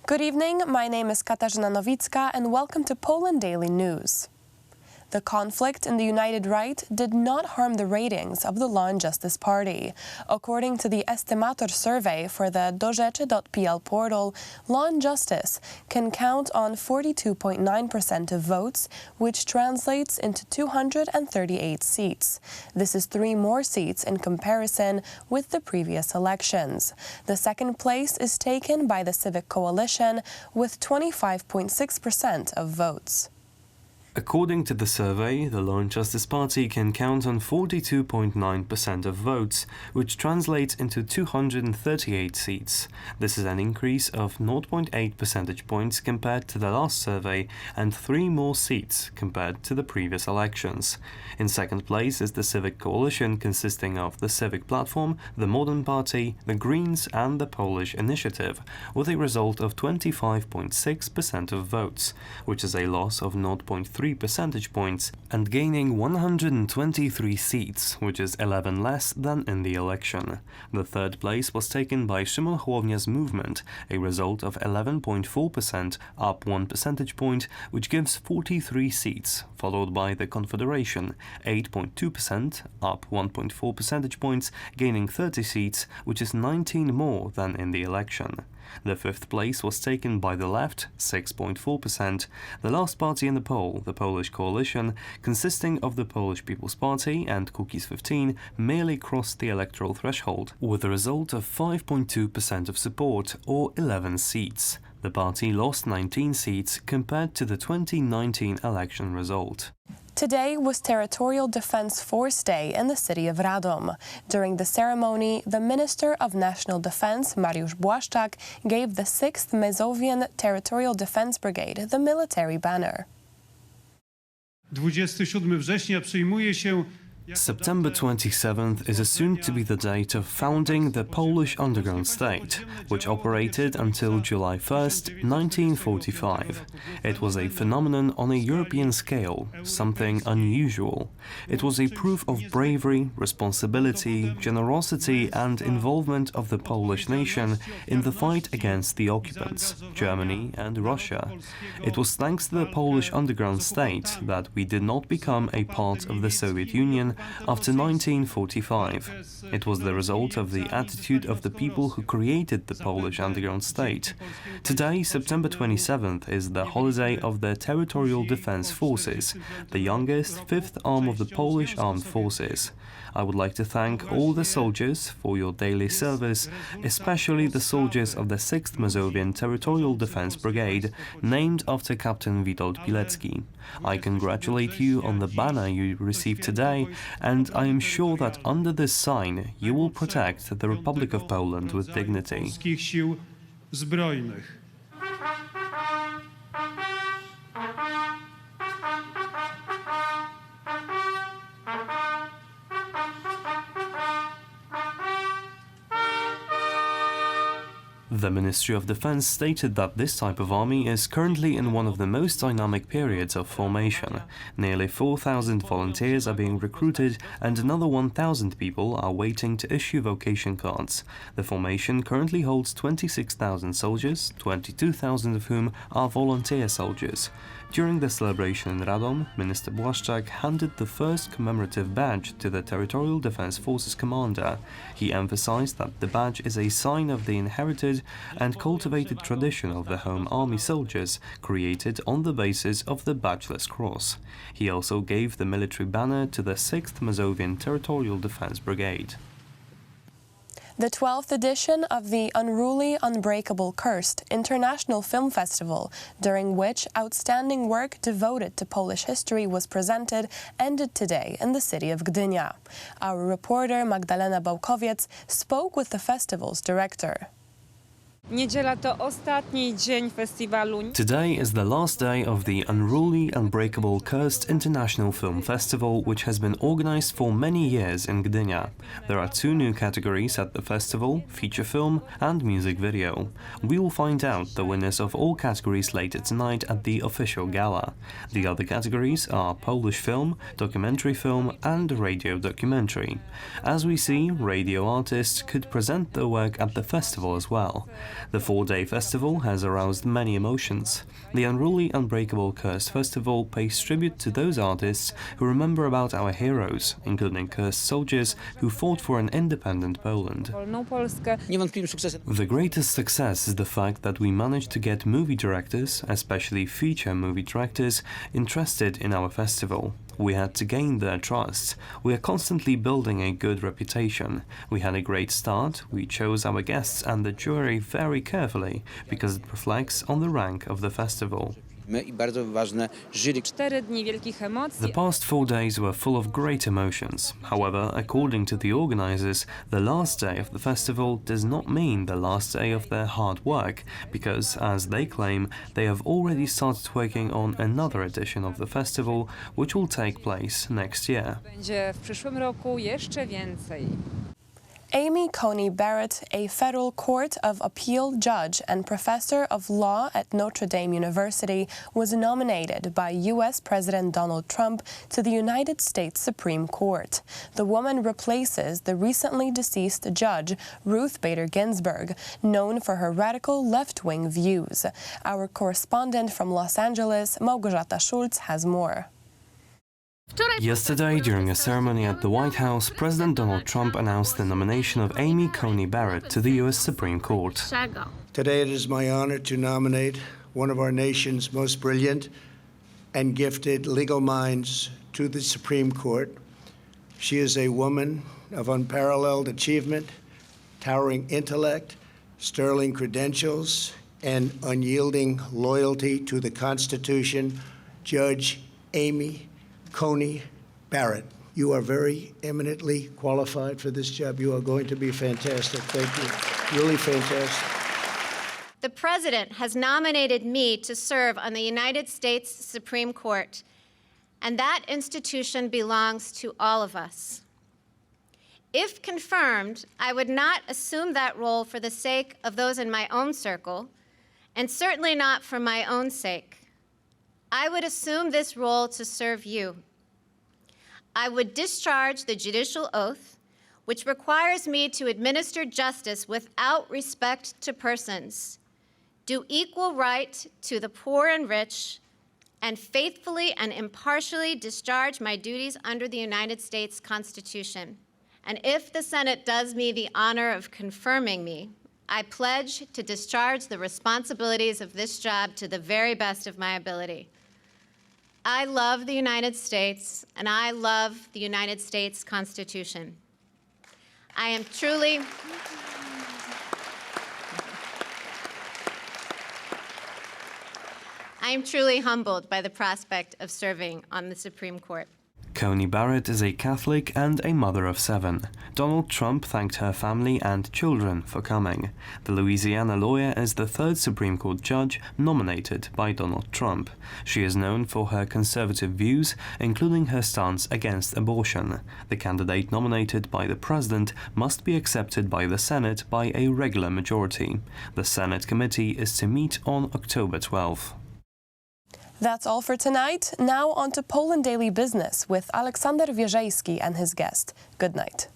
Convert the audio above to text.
Good evening, my name is Katarzyna Nowicka and welcome to Poland Daily News. The conflict in the United Right did not harm the ratings of the Law and Justice Party. According to the Estimator survey for the dorzeczy.pl portal, Law and Justice can count on 42.9% of votes, which translates into 238 seats. This is 3 more seats in comparison with the previous elections. The second place is taken by the Civic Coalition with 25.6% of votes. According to the survey, the Law and Justice Party can count on 42.9% of votes, which translates into 238 seats. This is an increase of 0.8 percentage points compared to the last survey and 3 more seats compared to the previous elections. In second place is the Civic Coalition, consisting of the Civic Platform, the Modern Party, the Greens and the Polish Initiative, with a result of 25.6% of votes, which is a loss of 0.3 percentage points, and gaining 123 seats, which is 11 less than in the election. The third place was taken by Szymon Hołownia's movement, a result of 11.4%, up 1 percentage point, which gives 43 seats, followed by the Confederation, 8.2%, up 1.4 percentage points, gaining 30 seats, which is 19 more than in the election. The fifth place was taken by the left, 6.4%. The last party in the poll, the Polish Coalition, consisting of the Polish People's Party and Kukiz 15, merely crossed the electoral threshold, with a result of 5.2% of support, or 11 seats. The party lost 19 seats compared to the 2019 election result. Today was Territorial Defense Force Day in the city of Radom. During the ceremony, the Minister of National Defense, Mariusz Błaszczak, gave the 6th Mazovian Territorial Defense Brigade the military banner. 27 września przyjmuje się September 27th is assumed to be the date of founding the Polish underground state, which operated until July 1st, 1945. It was a phenomenon on a European scale, something unusual. It was a proof of bravery, responsibility, generosity and involvement of the Polish nation in the fight against the occupants, Germany and Russia. It was thanks to the Polish underground state that we did not become a part of the Soviet Union after 1945. It was the result of the attitude of the people who created the Polish underground state. Today, September 27th, is the holiday of the Territorial Defense Forces, the youngest 5th arm of the Polish Armed Forces. I would like to thank all the soldiers for your daily service, especially the soldiers of the 6th Mazovian Territorial Defense Brigade, named after Captain Witold Pilecki. I congratulate you on the banner you received today, and I am sure that under this sign you will protect the Republic of Poland with dignity. The Ministry of Defense stated that this type of army is currently in one of the most dynamic periods of formation. Nearly 4,000 volunteers are being recruited and another 1,000 people are waiting to issue vocation cards. The formation currently holds 26,000 soldiers, 22,000 of whom are volunteer soldiers. During the celebration in Radom, Minister Błaszczak handed the first commemorative badge to the Territorial Defense Forces commander. He emphasized that the badge is a sign of the inherited and cultivated tradition of the Home Army soldiers, created on the basis of the Badgeless Cross. He also gave the military banner to the 6th Mazovian Territorial Defense Brigade. The 12th edition of the Unruly, Unbreakable Cursed International Film Festival, during which outstanding work devoted to Polish history was presented, ended today in the city of Gdynia. Our reporter Magdalena Bałkowiec spoke with the festival's director. Niedziela to ostatni dzień festiwalu. Today is the last day of the Unruly, Unbreakable Cursed International Film Festival, which has been organized for many years in Gdynia. There are 2 new categories at the festival, feature film and music video. We will find out the winners of all categories later tonight at the official gala. The other categories are Polish film, documentary film and radio documentary. As we see, radio artists could present their work at the festival as well. The 4-day festival has aroused many emotions. The Unruly, Unbreakable Cursed Festival pays tribute to those artists who remember about our heroes, including cursed soldiers who fought for an independent Poland. Wolną Polskę. The greatest success is the fact that we managed to get movie directors, especially feature movie directors, interested in our festival. We had to gain their trust. We are constantly building a good reputation. We had a great start. We chose our guests and the jury very carefully because it reflects on the rank of the festival. 4 dni wielkich emocji. The past 4 days were full of great emotions. However, according to the organizers, the last day of the festival does not mean the last day of their hard work, because, as they claim, they have already started working on another edition of the festival, which will take place next year. Będzie w przyszłym roku jeszcze więcej. Amy Coney Barrett, a federal court of appeal judge and professor of law at Notre Dame University, was nominated by U.S. President Donald Trump to the United States Supreme Court. The woman replaces the recently deceased judge Ruth Bader Ginsburg, known for her radical left-wing views. Our correspondent from Los Angeles, Małgorzata Schulz, has more. Yesterday, during a ceremony at the White House, President Donald Trump announced the nomination of Amy Coney Barrett to the U.S. Supreme Court. Today it is my honor to nominate one of our nation's most brilliant and gifted legal minds to the Supreme Court. She is a woman of unparalleled achievement, towering intellect, sterling credentials, and unyielding loyalty to the Constitution, Judge Amy Coney Barrett. You are very eminently qualified for this job. You are going to be fantastic. Thank you. Really fantastic. The President has nominated me to serve on the United States Supreme Court, and that institution belongs to all of us. If confirmed, I would not assume that role for the sake of those in my own circle, and certainly not for my own sake. I would assume this role to serve you. I would discharge the judicial oath, which requires me to administer justice without respect to persons, do equal right to the poor and rich, and faithfully and impartially discharge my duties under the United States Constitution. And if the Senate does me the honor of confirming me, I pledge to discharge the responsibilities of this job to the very best of my ability. I love the United States, and I love the United States Constitution. I am truly humbled by the prospect of serving on the Supreme Court. Coney Barrett is a Catholic and a mother of 7. Donald Trump thanked her family and children for coming. The Louisiana lawyer is the 3rd Supreme Court judge nominated by Donald Trump. She is known for her conservative views, including her stance against abortion. The candidate nominated by the president must be accepted by the Senate by a regular majority. The Senate committee is to meet on October 12th. That's all for tonight. Now on to Poland Daily Business with Aleksander Wierzejski and his guest. Good night.